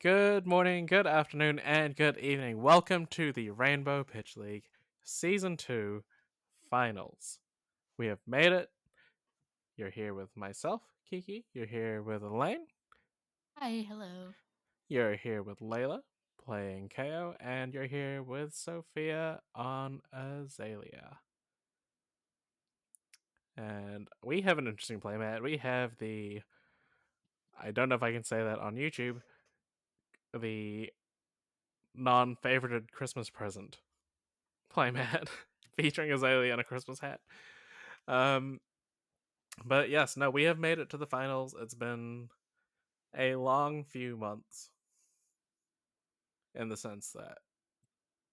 Good morning, good afternoon, and good evening. Welcome to the Rainbow Pitch League Season 2 Finals. We have made it. You're here with myself, Kiki. You're here with Elaine. Hi, hello. You're here with Leila, playing Kayo, and you're here with Sofia on Azalea. And we have an interesting playmat. We have I don't know if I can say that on YouTube, the non favorited Christmas present playmat featuring Azalea in a Christmas hat. Um, but yes, no, we have made it to the finals. It's been a long few months in the sense that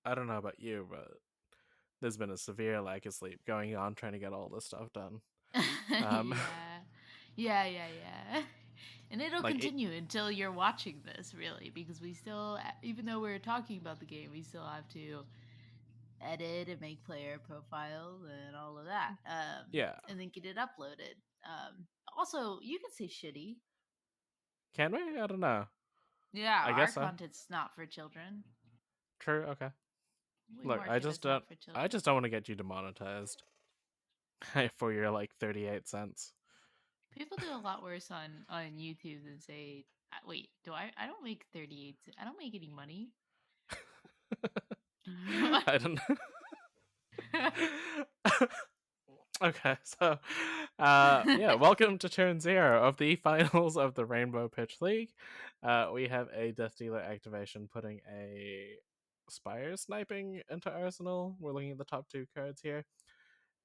I don't know about you, but there's been a severe lack of sleep going on trying to get all this stuff done. Um, Yeah. Yeah. And it'll like it, continue until you're watching this, really, because we still, even though we're talking about the game, we still have to edit and make player profiles and all of that, yeah, and then get it uploaded. Also, you can say shitty. can we? I don't know. Yeah, I our guess so. content's not for children. True. Okay. We Look, mark it as not for I children. just don't want to get you demonetized for your like 38 cents. People do a lot worse on YouTube than say, wait, do I? I don't make 38. I don't make any money. I don't know. Okay, so yeah, welcome to turn zero of the finals of the Rainbow Pitch League. We have a Death Dealer activation putting a Spire sniping into Arsenal. We're looking at the top two cards here.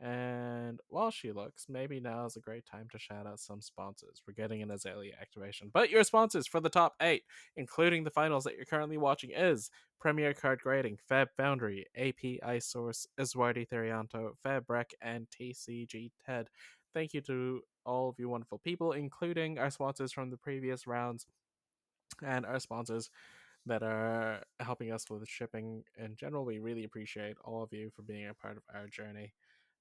And while she looks, maybe now is a great time to shout out some sponsors. We're getting an Azalea activation. But your sponsors for the top 8, including the finals that you're currently watching, is Premier Card Grading, Fab Foundry, API Source, Iswardi Therianto, Fabrec, and TCG TED. Thank you to all of you wonderful people, including our sponsors from the previous rounds and our sponsors that are helping us with shipping in general. We really appreciate all of you for being a part of our journey,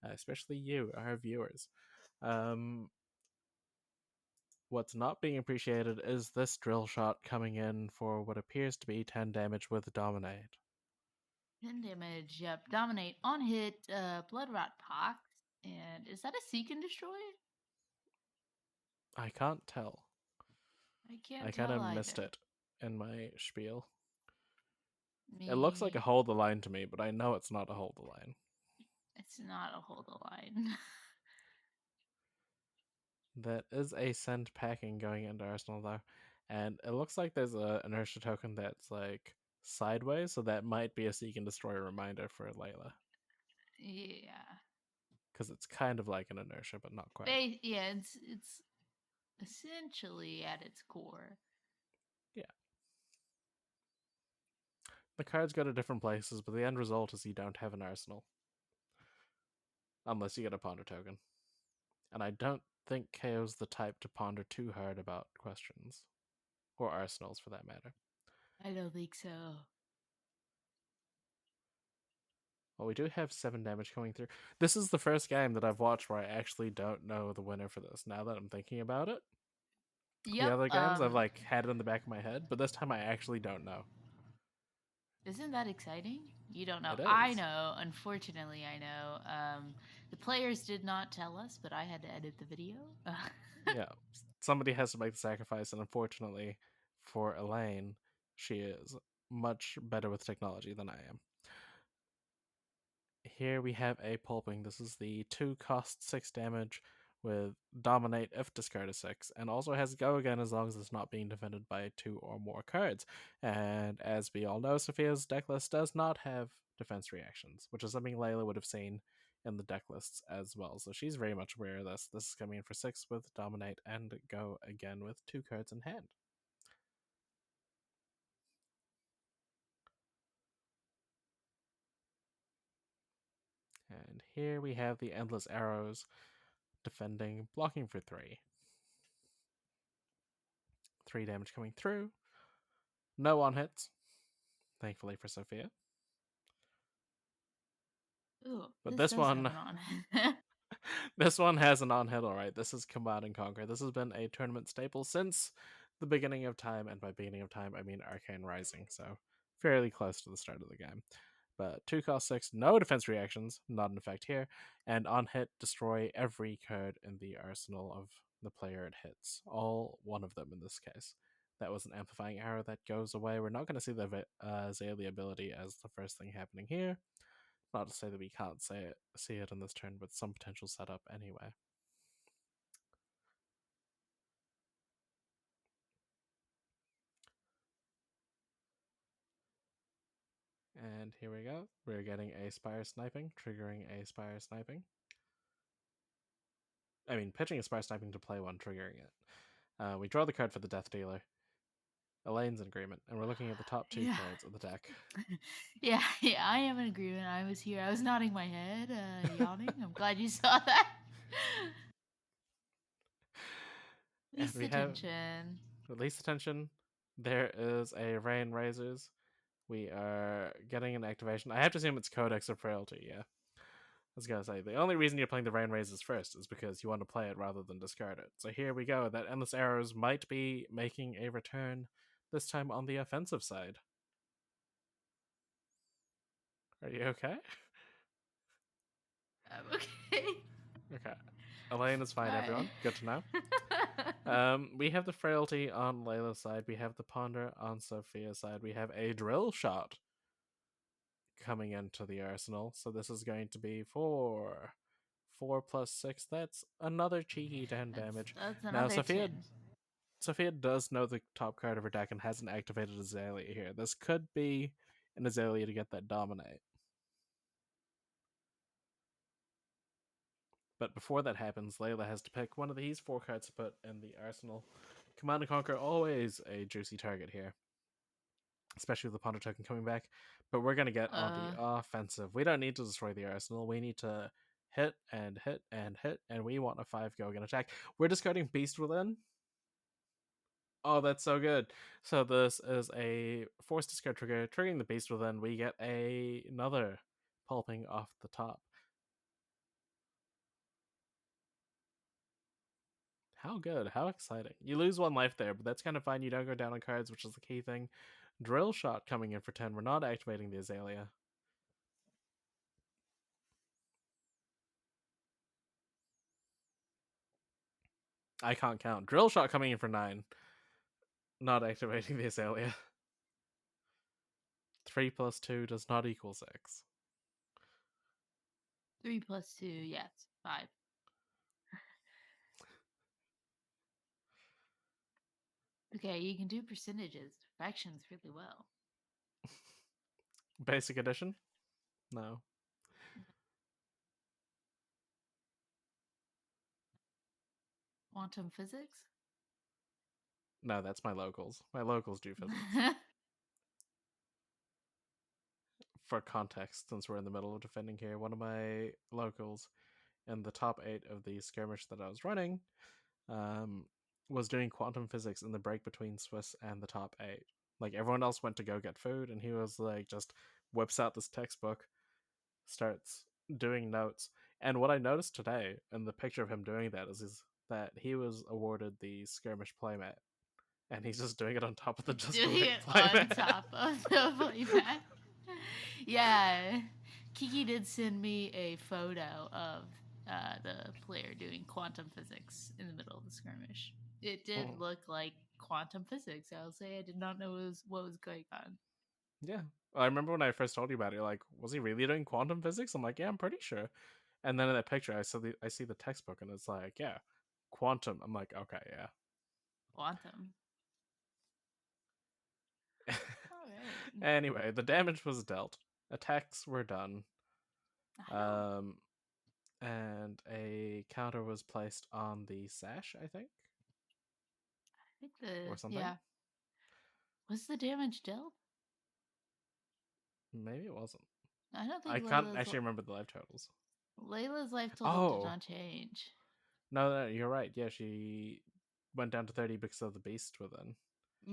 especially you, our viewers. Um, what's not being appreciated is this drill shot coming in for what appears to be 10 damage with Dominate. 10 damage. Yep. Dominate on hit. Blood Rot Pox. And is that a Seek and Destroy? I can't tell. I can't I kind tell of missed either. it in my spiel. It looks like a Me. hold the line to me, but I know it's not a hold the line. It's not a hold the line. That is a send packing going into Arsenal though, and it looks like there's a inertia token that's like sideways, so that might be a seek and destroy reminder for Leila Yeah. because it's kind of like an inertia, but not quite. Yeah, it's essentially at its core. Yeah, the cards go to different places, but the end result is you don't have an Arsenal unless you get a ponder token, and I don't think KO's the type to ponder too hard about questions or arsenals for that matter. I don't think so. Well, we do have 7 damage coming through. This is the first game that I've watched where I actually don't know the winner for this. Now that I'm thinking about it, the Yep. other games I've like had it in the back of my head, but this time I actually don't know. Isn't that exciting? You don't know. It I is. know. Unfortunately, I know. The players did not tell us, but I had to edit the video. Yeah. Somebody has to make the sacrifice, and unfortunately for Elaine, she is much better with technology than I am. Here we have a pulping. This is the 2 cost 6 damage with dominate if discard is 6, and also has go again as long as it's not being defended by 2 or more cards. And as we all know, Sophia's deck list does not have defense reactions, which is something Leila would have seen in the deck lists as well. So she's very much aware of this. This is coming in for 6 with dominate and go again with 2 cards in hand. And here we have the endless arrows defending, blocking for 3. 3 damage coming through. No on hits, thankfully for Sophia. Ooh, But this this does have one, an on. this one has an on hit. All right, this is Command and Conquer. This has been a tournament staple since the beginning of time, and by beginning of time, I mean Arcane Rising, so fairly close to the start of the game. But 2 cost 6, no defense reactions, not an effect here, and on hit, destroy every card in the arsenal of the player it hits. All one of them in this case. That was an amplifying arrow that goes away. We're not going to see the Azalea ability as the first thing happening here. Not to say that we can't see it in this turn, but some potential setup anyway. And here we go. We're getting a Spire Sniping, triggering a Spire Sniping. I mean, pitching a Spire Sniping to play one, triggering it. We draw the card for the Death Dealer. Elaine's in agreement, and we're looking at the top 2 cards of the deck. Yeah, I am in agreement. I was here. I was nodding my head, yawning. I'm glad you saw that. Least attention. Least attention. There is a Rain Razors. We are getting an activation. I have to assume it's Codex of Frailty, yeah. I was gonna say, the only reason you're playing the Rain Razors first is because you want to play it rather than discard it. So here we go. That Endless Arrows might be making a return, this time on the offensive side. Are you okay? I'm okay. Okay. Elaine is fine, All everyone. right. Good to know. We have the Frailty on Leila's side. We have the Ponder on Sophia's side. We have a Drill Shot coming into the arsenal. So this is going to be 4 plus 6. That's another cheeky 10 damage. That's Now, another 10. Sophia does know the top card of her deck and hasn't activated Azalea here. This could be an Azalea to get that Dominate. But before that happens, Leila has to pick one of these 4 cards to put in the arsenal. Command and Conquer, always a juicy target here, especially with the Ponder token coming back. But we're going to get on the offensive. We don't need to destroy the arsenal. We need to hit and hit and hit, and we want a 5-go again attack. We're discarding Beast Within. Oh, that's so good. So this is a force discard trigger. Triggering the Beast Within, we get another pulping off the top. How good. How exciting. You lose 1 life there, but that's kind of fine. You don't go down on cards, which is the key thing. Drill Shot coming in for 10. We're not activating the Azalea. I can't count. Drill Shot coming in for 9. Not activating the Azalea. 3 plus 2 does not equal 6. 3 plus 2, yes, 5. Okay, you can do percentages, fractions really well. Basic Edition? No. Quantum physics? No, that's my locals. My locals do physics. For context, since we're in the middle of defending here, one of my locals in the top 8 of the skirmish that I was running was doing quantum physics in the break between Swiss and the top 8. Like, everyone else went to go get food, and he was like, just whips out this textbook, starts doing notes. And what I noticed today in the picture of him doing that is that he was awarded the skirmish playmat, and he's just doing it on top of the just doing it playmat. on top of the playmat. Yeah, Kiki did send me a photo of the player doing quantum physics in the middle of the skirmish. It did look like quantum physics. I'll say I did not know what was going on. Yeah. I remember when I first told you about it, you're like, was he really doing quantum physics? I'm like, yeah, I'm pretty sure. And then in that picture, I see the textbook, and it's like, yeah, quantum. I'm like, okay, yeah. Quantum. Anyway, the damage was dealt. Attacks were done. And a counter was placed on the sash, I think. Or something. Yeah. Was the damage dealt? Maybe it wasn't. I don't think I can't actually remember the life totals. Leila's life total did not change. No, you're right. Yeah, she went down to 30 because of the beast within.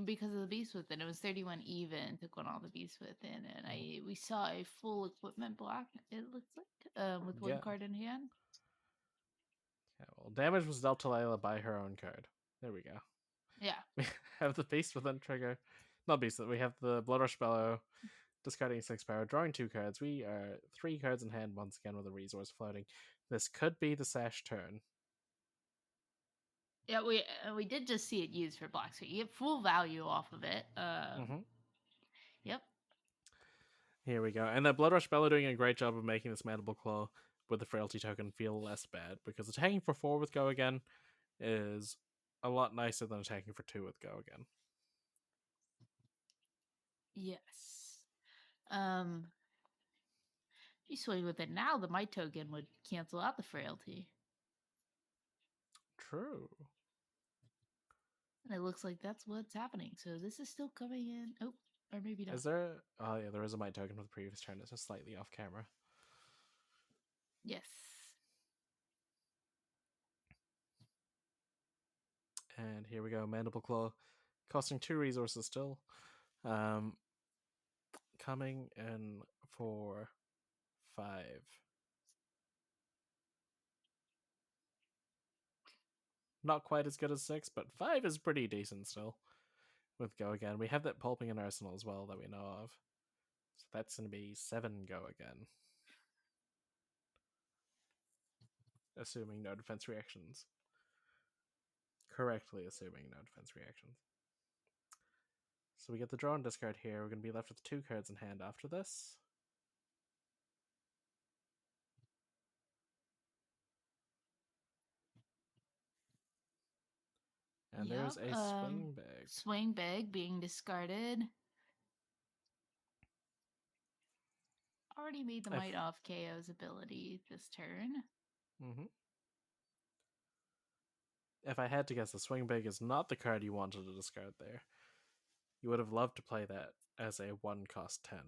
Because of the beast within, it was 31 even. Took on all the beasts within, and we saw a full equipment block. It looks like with 1 card in hand. Yeah, well, damage was dealt to Leila by her own card. There we go. Yeah. We have the Beast within trigger. Not Beast, we have the Blood Rush Bellow, discarding 6 power, drawing 2 cards. We are 3 cards in hand once again with a resource floating. This could be the Sash turn. Yeah, we did just see it used for black, so you get full value off of it. Yep. Here we go. And the Blood Rush Bellow doing a great job of making this Mandible Claw with the Frailty token feel less bad, because attacking for 4 with Go Again is a lot nicer than attacking for 2 with Go Again. Yes. If you swing with it now, the Might token would cancel out the frailty. True. And it looks like that's what's happening. So this is still coming in. Oh, or maybe not. Is there? Oh yeah, there is a Might token for the previous turn. It's just slightly off camera. Yes. And here we go, Mandible Claw, costing 2 resources still. Coming in for 5. Not quite as good as 6, but 5 is pretty decent still. With Go Again, we have that Pulping in Arsenal as well that we know of. So that's going to be 7 Go Again. Assuming no defense reactions. Correctly assuming no defense reactions. So we get the draw and discard here. We're going to be left with 2 cards in hand after this. And Yep. there's a Swing Bag. Swing bag being discarded. Already made the Might off Kayo's ability this turn. Mm-hmm. If I had to guess, the Swing Bag is not the card you wanted to discard there. You would have loved to play that as a 1 cost 10.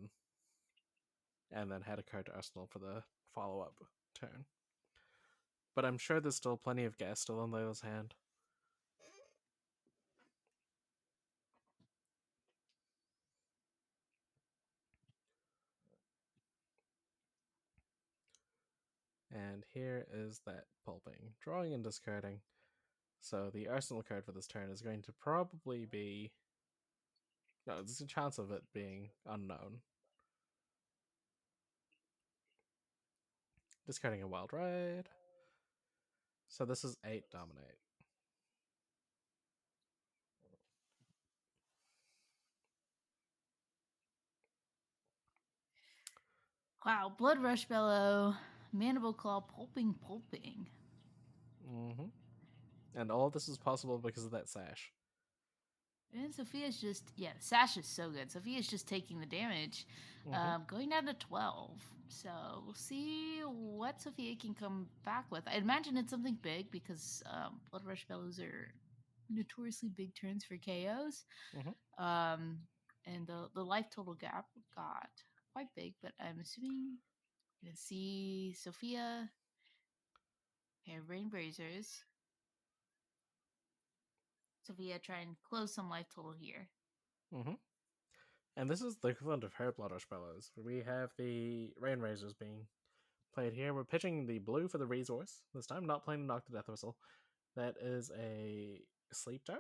And then had a card to Arsenal for the follow-up turn. But I'm sure there's still plenty of gas still in Leila's hand. And here is that Pulping. Drawing and discarding. So the Arsenal card for this turn is going to probably be... No, there's a chance of it being unknown. Discarding a Wild Ride. So this is 8 Dominate. Wow, Blood Rush Bellow, Mandible Claw, Pulping. Mm-hmm. And all of this is possible because of that Sash. And Sofia's just, yeah, Sash is so good. Sofia's just taking the damage, going down to 12. So we'll see what Sofia can come back with. I imagine it's something big because Blood Rush Bellows are notoriously big turns for KOs. And the life total gap got quite big, but I'm assuming we're going to see Sofia and Rain Brazers. Sofia try and close some life total here. And this is the equivalent of her Blood Rush Bellows. We have the Rain Razors being played here. We're pitching the blue for the resource. This time, not playing the Knock the Death Whistle. That is a Sleep Dart.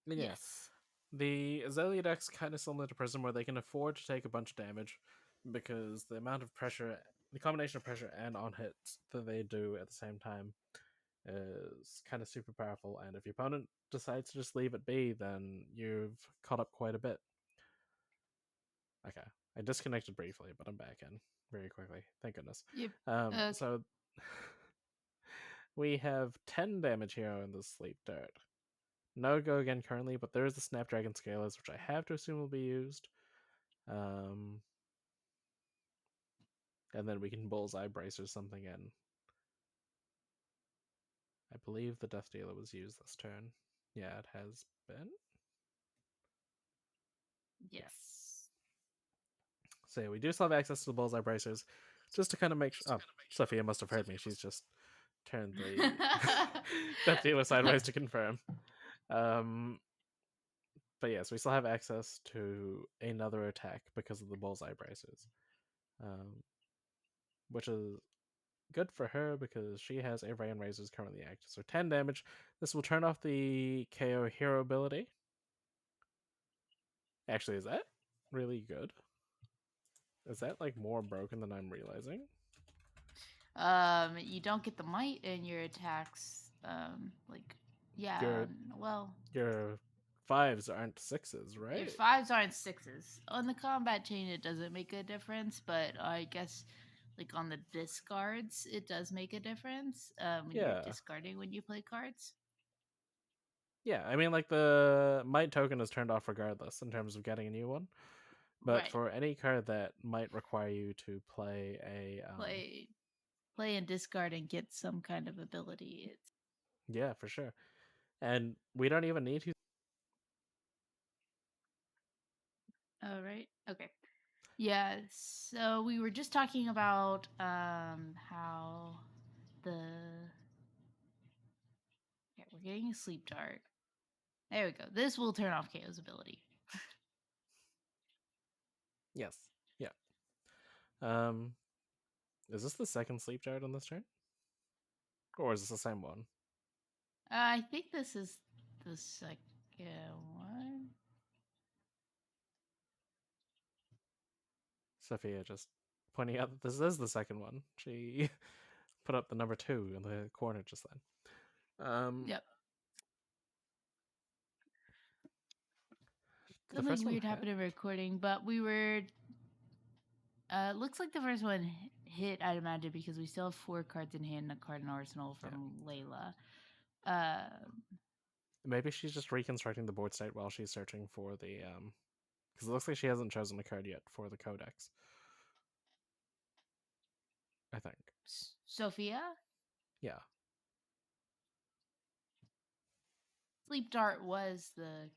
Yes. The Azalea deck's kind of similar to Prism, where they can afford to take a bunch of damage because the amount of pressure, the combination of pressure and on hits that they do at the same time is kind of super powerful. And if your opponent decides to just leave it be, then you've caught up quite a bit. Okay, I disconnected briefly, but I'm back in very quickly. Thank goodness. Yep. So we have 10 damage here in the Sleep Dart. No Go Again currently, but there is the Snapdragon Scalers, which I have to assume will be used. And then we can Bullseye Brace or something in. I believe the Death Dealer was used this turn. Yeah, it has been. Yes. Yeah. So yeah, we do still have access to the Bullseye Bracers, just to kind of make sure. Oh, Sofia must have heard me. She's just turned the Death Dealer sideways to confirm. But yes, we still have access to another attack because of the Bullseye Bracers, which is good for her because she has a Rain Razors currently active. So 10 damage. This will turn off the KO hero ability. Actually, is that really good? Is that like more broken than I'm realizing? You don't get the might in your attacks. Yeah, Your well, your fives aren't sixes, your right? fives aren't sixes. On the combat chain, it doesn't make a difference, but I guess like on the discards, it does make a difference when you're Yeah. discarding when you play cards. Yeah, I mean, like the might token is turned off regardless in terms of getting a new one. But Right. for any card that might require you to play a Play and discard and get some kind of ability. It's yeah, for sure. And we don't even need to. all right. Okay. Yeah. So we were just talking about how the yeah, we're getting a sleep dart. There we go. This will turn off KO's ability. Yes. Yeah. Um, is this the second sleep dart on this turn, or is this the same one? I think this is the second one. Sophia just pointing out that this is the second one. She put up the number 2 in the corner just then. Yep. The Something first one weird hit. happened in recording, but we were. Looks like the first one hit, I'd imagine, because we still have 4 cards in hand and a card in arsenal Yeah. from Leila. Uh, Maybe she's just reconstructing the board state while she's searching for the because it looks like she hasn't chosen a card yet for the codex. I think. Sofia? Yeah. Sleep Dart was the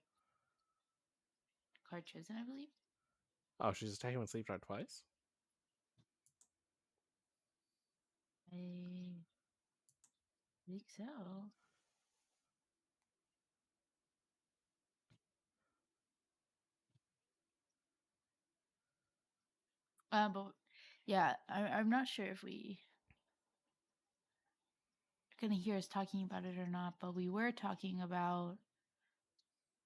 card chosen, I believe. Oh, she's attacking with sleep dart twice. I think so. But yeah, I'm not sure if we are gonna hear us talking about it or not. But we were talking about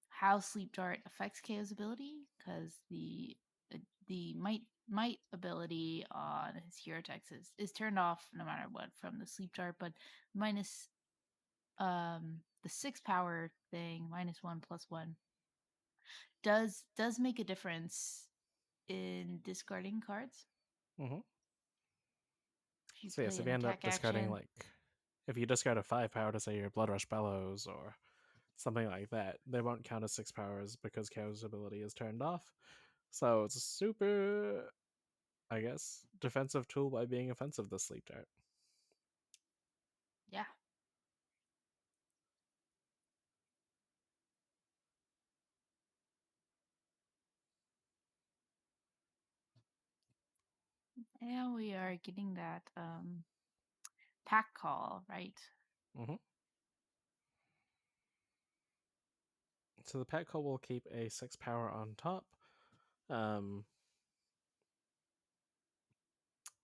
how Sleep Dart affects KO's ability because the might ability on his hero text is turned off no matter what from the Sleep Dart, but minus the 6 power thing -1/+1 does make a difference in discarding cards. Mm-hmm. If you So yes, play if an you end up attack discarding action, like if you discard a 5 power to say your Blood Rush Bellows or something like that, they won't count as 6 powers because KO's ability is turned off. So it's a super, I guess, defensive tool by being offensive, the sleep dart. yeah. And we are getting that pack call, right? Mm-hmm. So the pet call will keep a 6 power on top. Um,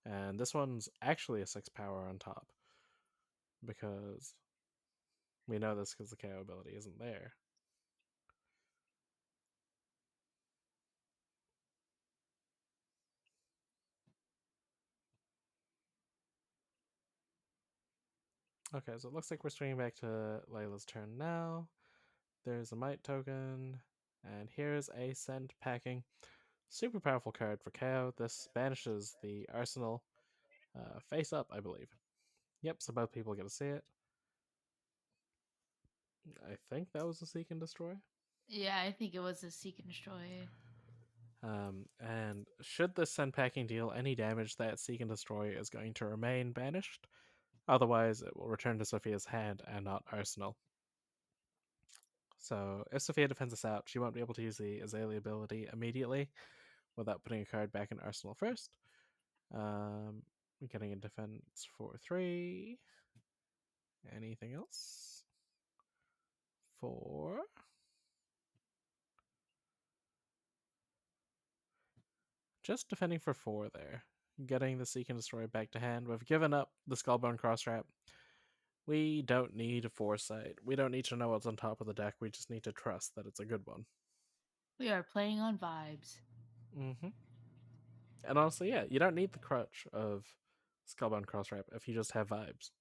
and this one's actually a 6 power on top because we know this because the KO ability isn't there. Okay, so it looks like we're swinging back to Layla's turn now. There's a Might token, and here's a Send Packing. Super powerful card for KO. This banishes the Arsenal face up, I believe. Yep, so both people get to see it. I think that was a Seek and Destroy. Yeah, I think it was a seek and destroy. And should this Send Packing deal any damage, that Seek and Destroy is going to remain banished. Otherwise, it will return to Sophia's hand and not Arsenal. So if Sophia defends this out, she won't be able to use the Azalea ability immediately without putting a card back in Arsenal first. Getting a defense for 3. Anything else? 4. Just defending for 4 there. getting the Seek and Destroy back to hand. We've given up the Skullbone Crosswrap. We don't need foresight. We don't need to know what's on top of the deck. We just need to trust that it's a good one. We are playing on vibes. Mm-hmm. And honestly, yeah, you don't need the crutch of Skullbound Crosswrap if you just have vibes.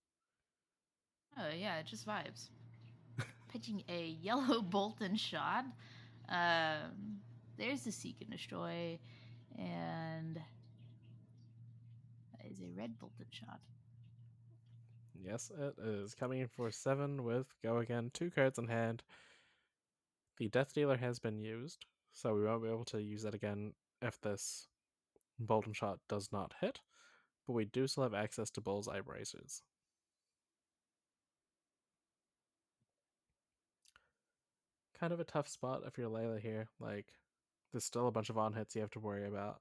Oh yeah, just vibes. Pitching a yellow Bolton shot. There's the Seek and Destroy, and that is a red Bolton shot. Yes, it is. Coming in for 7 with Go Again, 2 cards in hand. The Death Dealer has been used, so we won't be able to use that again if this Bolton shot does not hit, but we do still have access to Bullseye Bracers. Kind of a tough spot if you're Leila here. Like, there's still a bunch of on hits you have to worry about.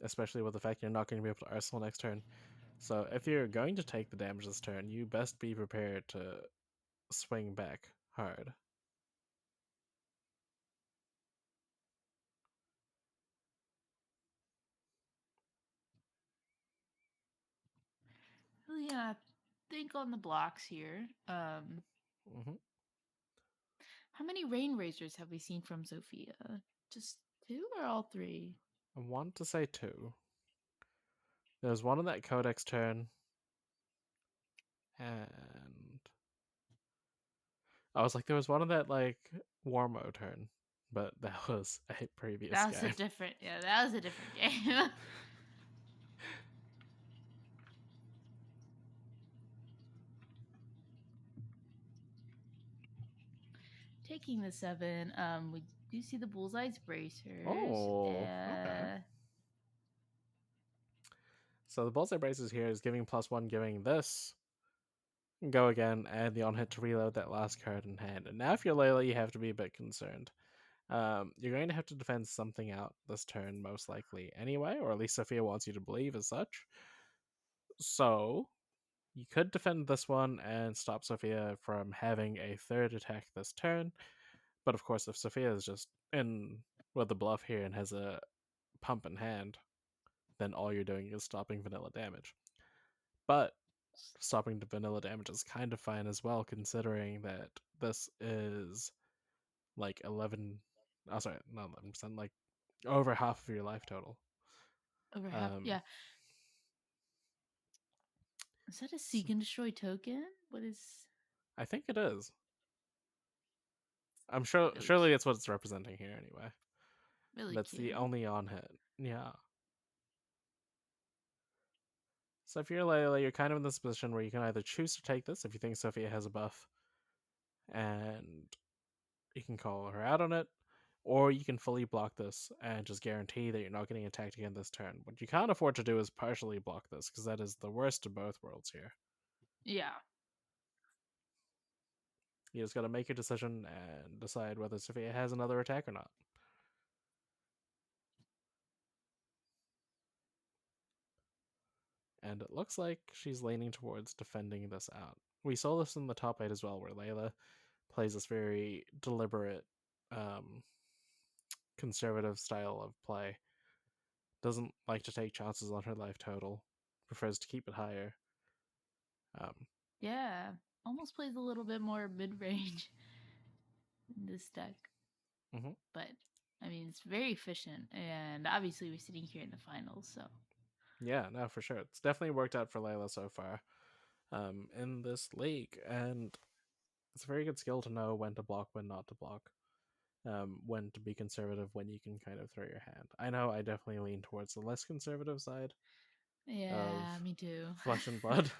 Especially with the fact you're not going to be able to Arsenal next turn. So if you're going to take the damage this turn, you best be prepared to swing back hard. Really gonna think on the blocks here. Mm-hmm. How many Rain Razors have we seen from Sofia? Just 2 or all 3? I want to say 2. There's one on that Codex turn, and I was like, there was one on that like Warmo turn, but that was a previous That was a game. different. Yeah, that was a different game. Taking the 7. We do see the Bullseye's Bracers. Oh, okay. So the Bullseye Braces here is giving +1, giving this Go Again, and the on hit to reload that last card in hand. And now if you're Leila, you have to be a bit concerned. You're going to have to defend something out this turn, most likely anyway, or at least Sofia wants you to believe as such. So you could defend this one and stop Sofia from having a third attack this turn. But of course, if Sofia is just in with the bluff here and has a pump in hand, then all you're doing is stopping vanilla damage. But stopping the vanilla damage is kind of fine as well, considering that this is like 11. Oh, sorry, not 11%, like over half of your life total. Over half. Um, Yeah. Is that a Seek and Destroy token? What is. I think it is. I'm sure. Really Surely cute. it's what it's representing here anyway. Really That's the cute. only on hit. Yeah. So if you're Layla, you're kind of in this position where you can either choose to take this if you think Sofia has a buff, and you can call her out on it, or you can fully block this and just guarantee that you're not getting attacked again this turn. What you can't afford to do is partially block this, because that is the worst of both worlds here. Yeah. You just got to make your decision and decide whether Sophia has another attack or not. And it looks like she's leaning towards defending this out. We saw this in the top 8 as well, where Leila plays this very deliberate, conservative style of play. Doesn't like to take chances on her life total, prefers to keep it higher. Um, Yeah. Almost plays a little bit more mid range in this deck. mm-hmm. But, I mean, it's very efficient. And obviously, we're sitting here in the finals, so. Yeah, no, for sure. It's definitely worked out for Leila so far in this league. And it's a very good skill to know when to block, when not to block. When to be conservative, when you can kind of throw your hand. I know I definitely lean towards the less conservative side of Yeah, me too. Flesh and Blood.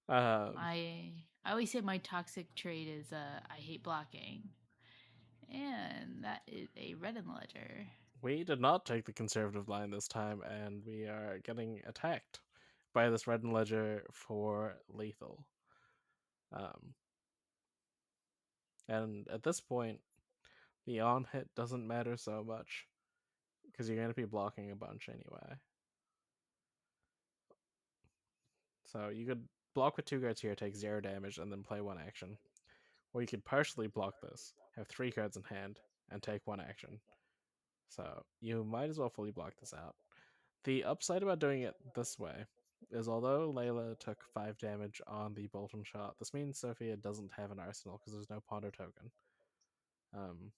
um, I always say my toxic trait is I hate blocking. And that is a red in the ledger. we did not take the conservative line this time, and we are getting attacked by this red and ledger for lethal. Um, and at this point, the on hit doesn't matter so much because you're going to be blocking a bunch anyway. So you could block with 2 cards here, take 0 damage, and then play 1 action. Or you could partially block this, have 3 cards in hand, and take 1 action. So you might as well fully block this out. The upside about doing it this way is although Leila took 5 damage on the Bolton shot, this means Sofia doesn't have an arsenal because there's no Ponder token. Um,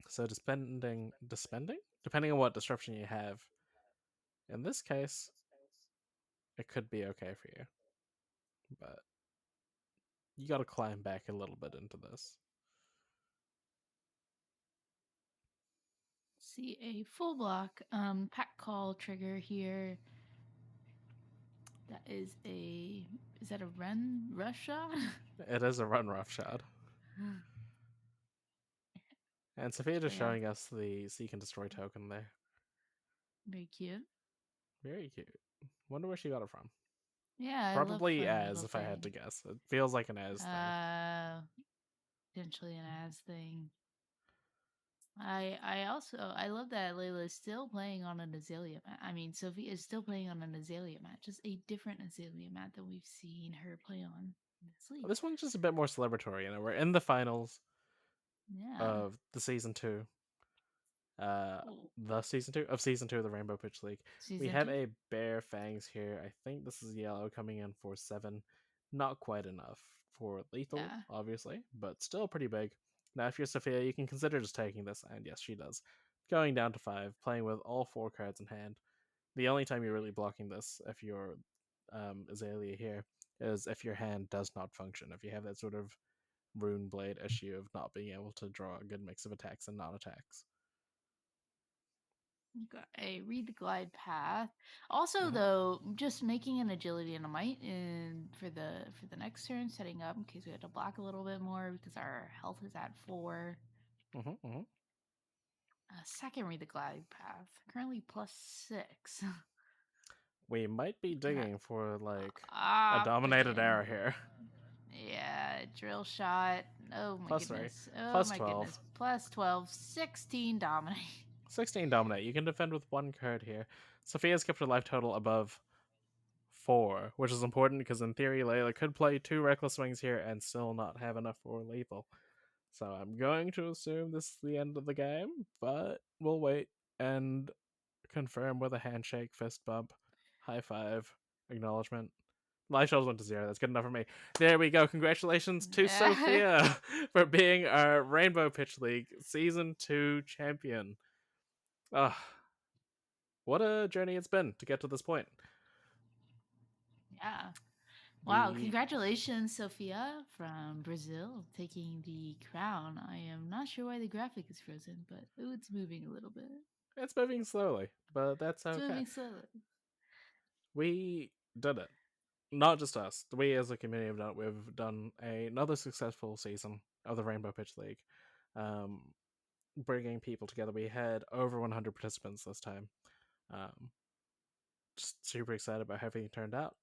so depending on what disruption you have, in this case, it could be okay for you. But you got to climb back a little bit into this. See a full block pack call trigger here. That is a is that a run rush shot? It is a run rough shot. And Sophia just Yeah, showing us the Seek and Destroy token there. very cute. Very cute. Wonder where she got it from. Yeah, I love Probably fun as, little if I had to thing. guess. It feels like an as thing. Potentially an as thing. I love that Layla is still playing on an Azalea mat. I mean, Sophia is still playing on an Azalea mat, just a different Azalea mat than we've seen her play on in this league. This one's just a bit more celebratory. We're in the finals Yeah. of the season 2. Cool. The season 2 of the Rainbow Pitch League. We Season have 2? a Bear Fangs here. I think this is yellow coming in for 7. Not quite enough for lethal, Yeah. obviously, but still pretty big. Now, if you're Sophia, you can consider just taking this, and yes, she does. Going down to 5, playing with all 4 cards in hand. The only time you're really blocking this, if you're Azalea here, is if your hand does not function. If you have that sort of Rune Blade issue of not being able to draw a good mix of attacks and non-attacks. Got a read the glide path. Also, Mm-hmm. though, just making an agility and a might in for the next turn, setting up in case we had to block a little bit more because our health is at 4. Mm-hmm, mm-hmm. Second, read the glide path. Currently +6. We might be Can digging for like a dominated opting. arrow here. Yeah, drill shot. Oh my +3, goodness. Oh my +12, goodness. +12. 16 dominate. 16 dominate. You can defend with 1 card here. Sophia's kept her life total above 4, which is important because in theory Leila could play 2 reckless swings here and still not have enough for lethal. So I'm going to assume this is the end of the game, but we'll wait and confirm with a handshake, fist bump, high five, acknowledgement. Life totals went to 0. That's good enough for me. There we go. Congratulations to Sophia for being our Rainbow Pitch League Season 2 champion. What a journey it's been to get to this point. Yeah. Wow, We congratulations, Sofia from Brazil, taking the crown. I am not sure why the graphic is frozen, but it's moving a little bit. It's moving slowly, but that's It's okay. moving slowly. We did it. Not just us. We as a community have done it. We've done another successful season of the Rainbow Pitch League. Bringing people together. We had over 100 participants this time. Just super excited about how everything turned out.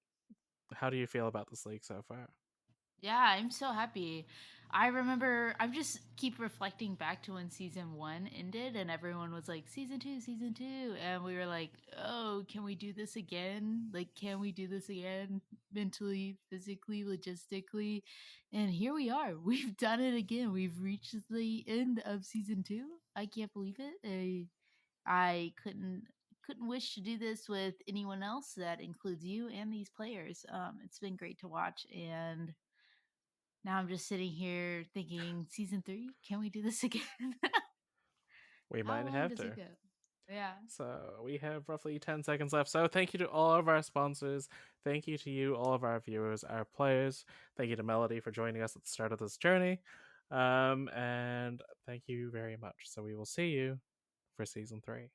How do you feel about this league so far? Yeah, I'm so happy. I remember I just keep reflecting back to when season 1 ended and everyone was like season 2, season 2 and we were like, "Oh, can we do this again? Like can we do this again mentally, physically, logistically?" And here we are. We've done it again. We've reached the end of season 2. I can't believe it. I couldn't wish to do this with anyone else. That includes you and these players. It's been great to watch and now I'm just sitting here thinking, season 3, can we do this again? We How might long have does it to. go? Yeah. So we have roughly 10 seconds left. So thank you to all of our sponsors. Thank you to you, all of our viewers, our players. Thank you to Melody for joining us at the start of this journey. And thank you very much. So we will see you for season 3.